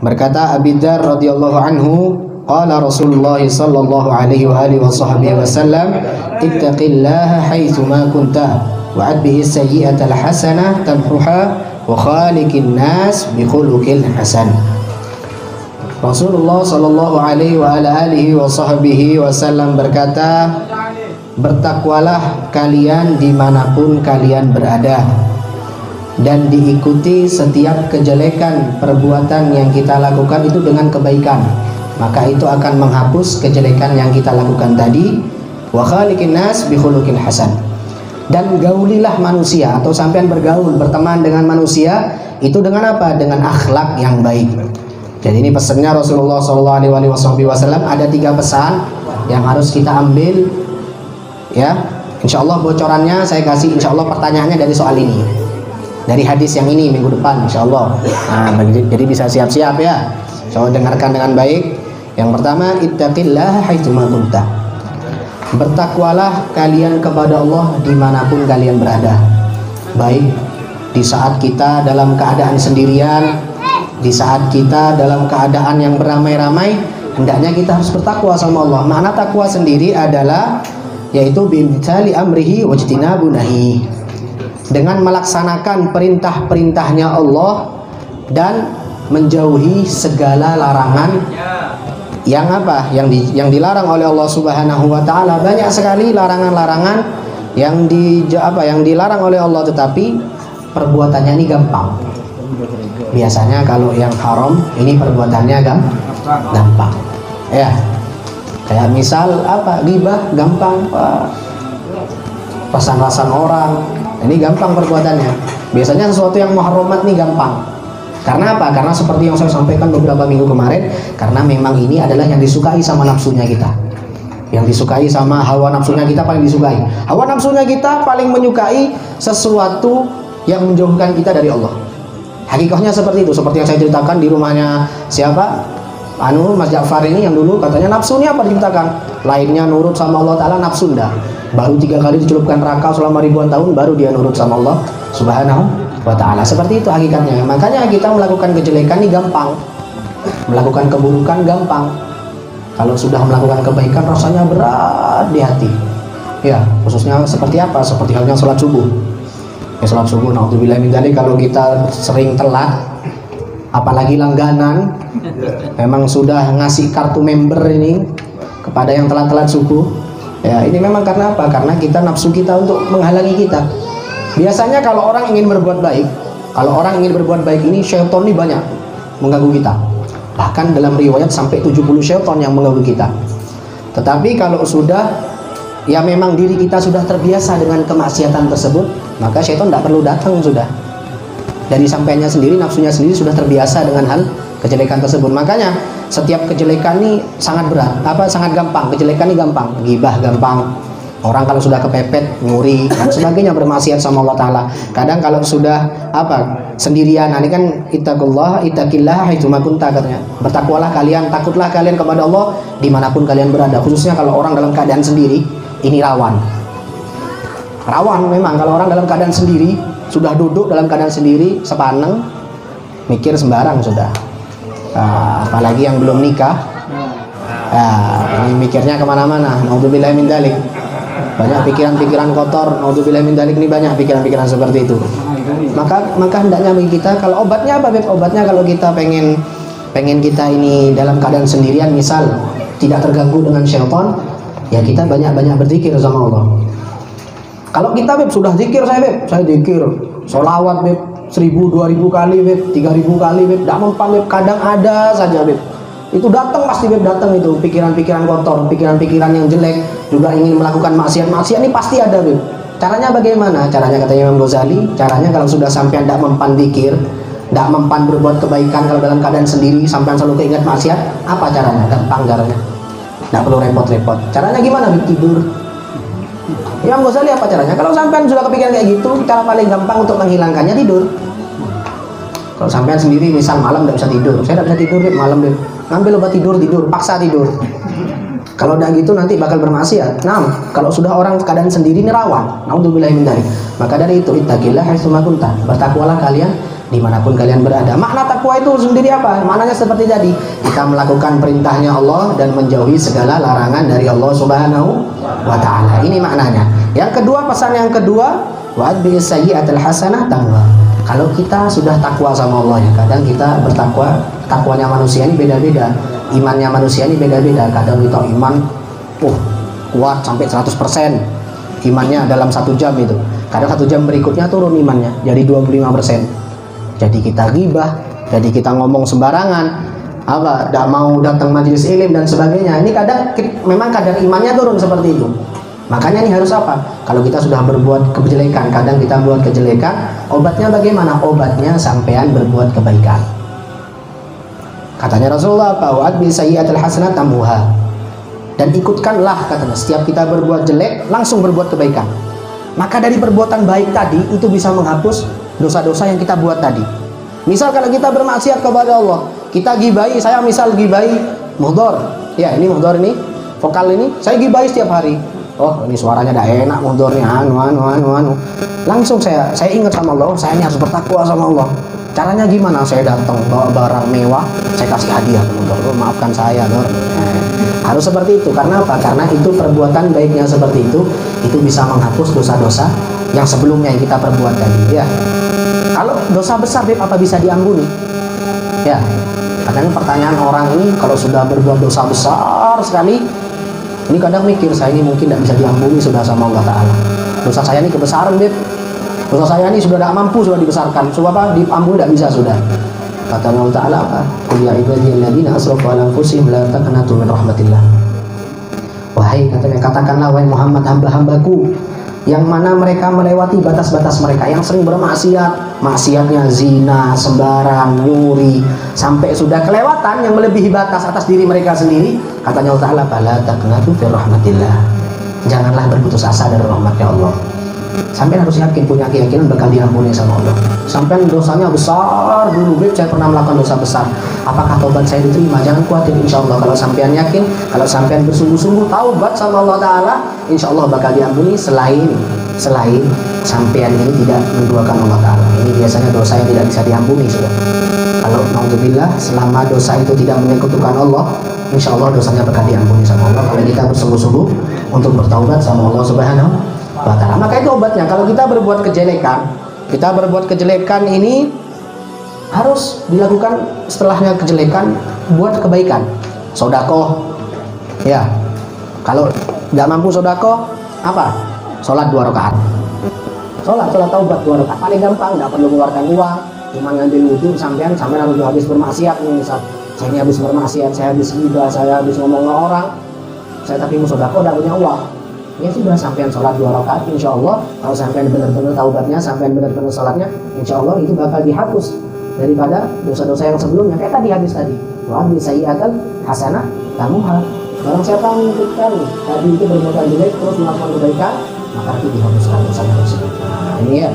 Berkata Abi Dzar radhiyallahu anhu, qala Rasulullah sallallahu alaihi wa alihi wasallam, ittaqillaha haitsu ma kunta wa adbihi sayyi'atal hasanah tamhuha wa khaliqin nas bi khuluqil hasan. Rasulullah sallallahu alaihi wa alihi wasallam berkata, bertakwalah kalian dimanapun kalian berada, dan diikuti setiap kejelekan perbuatan yang kita lakukan itu dengan kebaikan, maka itu akan menghapus kejelekan yang kita lakukan tadi. Wa khaliqin nas bi khuluqil hasan. Dan gaulilah manusia, atau sampean bergaul, berteman dengan manusia itu dengan apa? Dengan akhlak yang baik. Jadi ini pesannya Rasulullah SAW. Ada 3 pesan yang harus kita ambil, ya. Insya Allah bocorannya saya kasih, insya Allah pertanyaannya dari soal ini, dari hadis yang ini minggu depan insya Allah. Nah, jadi bisa siap-siap ya. So, dengarkan dengan baik. Yang pertama, ittaqillaha haitsu ma kunta. Bertakwalah kalian kepada Allah dimanapun kalian berada. Baik di saat kita dalam keadaan sendirian, di saat kita dalam keadaan yang beramai-ramai, hendaknya kita harus bertakwa sama Allah. Makna takwa sendiri adalah yaitu bimtithali amrihi wajtinabu nahi, dengan melaksanakan perintah-perintahnya Allah dan menjauhi segala larangan yang apa? Yang dilarang oleh Allah Subhanahu wa taala. Banyak sekali larangan-larangan yang dilarang oleh Allah, tetapi perbuatannya ini gampang. Biasanya kalau yang haram ini perbuatannya gampang. Ya. Kayak misal ghibah gampang, rasan-rasan orang. Ini gampang perbuatannya. Biasanya sesuatu yang muharramat nih gampang. Karena apa? Karena seperti yang saya sampaikan beberapa minggu kemarin, karena memang ini adalah yang disukai sama nafsunya kita. Yang disukai sama hawa nafsunya kita paling disukai. Hawa nafsunya kita paling menyukai sesuatu yang menjauhkan kita dari Allah. Hakikatnya seperti itu, seperti yang saya ceritakan di rumahnya siapa? Mas Ja'far ini yang dulu katanya nafsunya apa diciptakan? Lainnya nurut sama Allah Ta'ala, nafsu ndak. Baru 3 kali dicelupkan neraka selama ribuan tahun, baru dia nurut sama Allah Subhanahu wa Ta'ala. Seperti itu hakikatnya. Makanya kita melakukan kejelekan ini gampang, melakukan keburukan gampang. Kalau sudah melakukan kebaikan rasanya berat di hati. Ya, khususnya seperti apa? Seperti halnya sholat subuh. Ya, sholat subuh, naudzubillah min dzalik, kalau kita sering telat, apalagi langganan, memang sudah ngasih kartu member ini kepada yang telat-telat subuh. Ya, ini memang karena apa? Karena kita nafsu kita untuk menghalangi kita. Biasanya kalau orang ingin berbuat baik, ini syaitan ini banyak mengganggu kita. Bahkan dalam riwayat sampai 70 syaitan yang mengganggu kita. Tetapi kalau sudah, ya memang diri kita sudah terbiasa dengan kemaksiatan tersebut, maka syaitan tidak perlu datang sudah. Dari sampainya sendiri, nafsunya sendiri sudah terbiasa dengan hal kejelekan tersebut. Makanya setiap kejelekan ini sangat berat, sangat gampang. Kejelekan ini gampang, ghibah gampang. Orang kalau sudah kepepet, nguri dan sebagainya, bermaksiat sama Allah Ta'ala. Kadang kalau sudah sendirian, ini kan ittaqillaha haitsu ma kunta katanya. Bertakwalah kalian, takutlah kalian kepada Allah dimanapun kalian berada. Khususnya kalau orang dalam keadaan sendiri, ini rawan. Rawan memang kalau orang dalam keadaan sendiri, sudah duduk dalam keadaan sendiri, sepaneng, mikir sembarang sudah. Apalagi yang belum nikah, ini mikirnya kemana-mana. Naudzubillah min dzalik. Banyak pikiran-pikiran kotor, naudzubillah min dzalik, ini banyak pikiran-pikiran seperti itu. Maka hendaknya bagi kita, kalau obatnya apa, Beb? Obatnya kalau kita pengen kita ini dalam keadaan sendirian, misal tidak terganggu dengan syaitan, ya kita banyak-banyak berzikir sama Allah. Kalau kita, Beb, sudah zikir, saya zikir sholawat, Beb, 1000-2000 kali, Beb, 3000 kali, Beb, tidak mempan, Beb. Kadang ada saja, Beb, itu datang, pasti Beb datang itu pikiran-pikiran kotor, pikiran-pikiran yang jelek, juga ingin melakukan maksiat ini pasti ada, Beb. Caranya bagaimana? Caranya katanya Imam Ghazali, caranya kalau sudah sampai tidak mempan zikir, tidak mempan berbuat kebaikan, kalau dalam keadaan sendiri sampai selalu keingat maksiat, apa caranya? Gampang caranya, tidak perlu repot-repot. Caranya gimana, Beb? Tidur. Imam Ghazali apa caranya? Kalau sampean sudah kepikiran kayak gitu, cara paling gampang untuk menghilangkannya tidur. Kalau sampean sendiri misal malam tidak bisa tidur, saya tidak bisa tidur malam, Beb. Ngambil obat tidur, paksa tidur. Kalau udah gitu nanti bakal bermaksiat. Nah, kalau sudah orang keadaan sendiri ini rawan. Naudzubillah min dzalik. Maka dari itu ittaqillaha haitsu ma kunta. Bertakwalah kalian dimanapun kalian berada. Makna takwa itu sendiri apa? Maknanya seperti tadi, kita melakukan perintahnya Allah dan menjauhi segala larangan dari Allah Subhanahu wa Ta'ala. Ini maknanya. Yang kedua, pesan yang kedua, wa'adbi sayyi'atil hasanah tamwa. Kalau kita sudah takwa sama Allah, ya kadang kita bertakwa, takwanya manusia ini beda-beda, imannya manusia ini beda-beda. Kadang kita iman kuat sampai 100%, imannya dalam 1 jam itu. Kadang 1 jam berikutnya turun imannya jadi 25%. Jadi kita ghibah, jadi kita ngomong sembarangan, tidak mau datang majelis ilmu dan sebagainya. Ini kadang memang kadar imannya turun seperti itu. Makanya ini harus apa? Kalau kita sudah berbuat kejelekan, kadang kita buat kejelekan, obatnya bagaimana? Obatnya sampean berbuat kebaikan. Katanya Rasulullah, wa'adbi sayyi'atil hasanah tamhuha. Dan ikutkanlah, katanya, setiap kita berbuat jelek, langsung berbuat kebaikan. Maka dari perbuatan baik tadi, itu bisa menghapus dosa-dosa yang kita buat tadi. Misal kalau kita bermaksiat kepada Allah, kita gibai, saya misal gibai muhdhar. Ya, ini muhdhar ini, vokal ini, saya gibai setiap hari. Oh, ini suaranya tidak enak, muhdharnya anu. Langsung saya ingat sama Allah, saya ini harus bertakwa sama Allah. Caranya gimana? Saya datang bawa barang mewah, saya kasih hadiah ke muhdhar. Oh, maafkan saya, Dor. Harus seperti itu. Karena apa? Karena itu perbuatan baiknya seperti itu bisa menghapus dosa-dosa yang sebelumnya yang kita perbuat tadi. Ya. Kalau dosa besar, apa bisa diampuni? Ya. Kadang pertanyaan orang ini kalau sudah berbuat dosa besar sekali, ini kadang mikir, saya ini mungkin tidak bisa diampuni sudah sama Allah Ta'ala. Dosa saya ini kebesaran, Beb. Dosa saya ini sudah tidak mampu, sudah dibesarkan. Sebab apa? Diampuni tidak bisa sudah. Kata Allah Ta'ala apa? Qul ya ibadiyalladzina asrafu ala anfusihim la taqnatu min rahmatillah. Wahai, katanya, katakanlah wahai Muhammad, hamba-hambaku yang mana mereka melewati batas-batas mereka, yang sering bermaksiat, maksiatnya zina, sembarang, nyuri, sampai sudah kelewatan yang melebihi batas atas diri mereka sendiri. Katanya Allah Ta'ala, fala taqnatu min rahmatillah. Janganlah berputus asa dari rahmatnya Allah. Sampai harus yakin, punya keyakinan bakal diampuni sama Allah. Sampai dosanya besar dulu, Beb, saya pernah melakukan dosa besar. Apakah taubat saya diterima? Jangan khawatir, insya Allah. Kalau sampean yakin, kalau sampean bersungguh-sungguh taubat sama Allah Ta'ala, insya Allah bakal diampuni. Selain sampean ini tidak menduakan Allah Ta'ala. Ini biasanya dosa yang tidak bisa diampuni sudah. Kalau naudzubillah, selama dosa itu tidak menyekutukan Allah, insya Allah dosanya bakal diampuni sama Allah. Kalau kita bersungguh-sungguh untuk bertaubat sama Allah Subhanahu wa Ta'ala. Maka itu obatnya. Kalau kita berbuat kejelekan ini harus dilakukan setelahnya kejelekan, buat kebaikan. Sodakoh, ya. Kalau nggak mampu sodakoh, apa? Sholat 2 rakaat. Sholat taubat 2 rakaat. Paling gampang, nggak perlu mengeluarkan uang, cuma ngambil wudhu. Sampean harus habis bermaksiat nih, misal. Saya ini habis bermaksiat, saya habis ghibah, saya habis ngomong sama orang. Saya tapi mau sodakoh, nggak punya uang. Ya sudah, sampean sholat 2 rakaat, insya Allah. Kalau sampean benar-benar taubatnya, sampean benar-benar sholatnya, insya Allah itu bakal dihapus daripada dosa-dosa yang sebelumnya. Kayak tadi hadis tadi, wa'adbi sayyi'atil hasanah tamhuha. Barang siapa mengikutkan tadi itu berbuat jelek terus melakukan kebaikan, maka itu dihapuskan dosanya tersebut. Nah, ini ya.